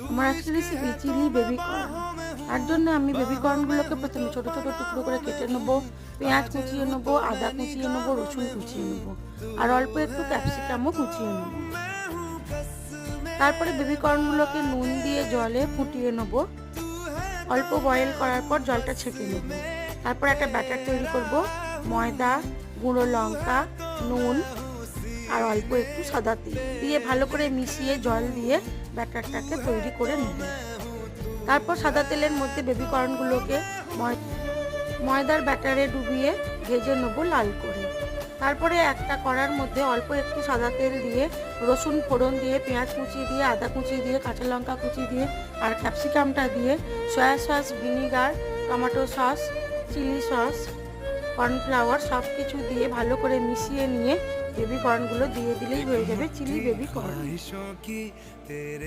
আমার আজকের recipe chilli baby corn. তার জন্য আমি বেবি কর্নগুলোকে প্রথমে ছোট ছোট টুকরো করে কেটে নেবো। পেঁয়াজ কুচিয়ে নেবো, আদা কুচিয়ে নেবো, রসুন কুচিয়ে নেবো, আর অল্প একটু ক্যাপসিকামও কুচিয়ে নেবো। তারপরে বেবি কর্নগুলোকে নুন দিয়ে জলে ফুটিয়ে নেবো। অল্প বয়েল করার পর জলটা ছেঁকে নেব। তারপর একটা ব্যাটার তৈরি করব। ময়দা, গুঁড়ো লঙ্কা, নুন আর অল্প একটু সাদা তেল দিয়ে ভালো করে মিশিয়ে জল দিয়ে ব্যাটারটাকে তৈরি করে নেব। তারপর সাদা তেলের মধ্যে বেবি কর্নগুলোকে ময়দার ব্যাটারে ডুবিয়ে ভেজে নেব লাল করে। তারপরে একটা কড়ার মধ্যে অল্প একটু সাদা তেল দিয়ে রসুন ফোড়ন দিয়ে, পেঁয়াজ কুচি দিয়ে, আদা কুচি দিয়ে, কাঁচা লঙ্কা কুচি দিয়ে আর ক্যাপসিকামটা দিয়ে soya sauce, vinegar, tomato sauce, chilli sauce, cornflour সব কিছু দিয়ে ভালো করে মিশিয়ে নিয়ে বেবি কর্নগুলো দিয়ে দিলেই হয়ে যাবে চিলি বেবি কর্ন।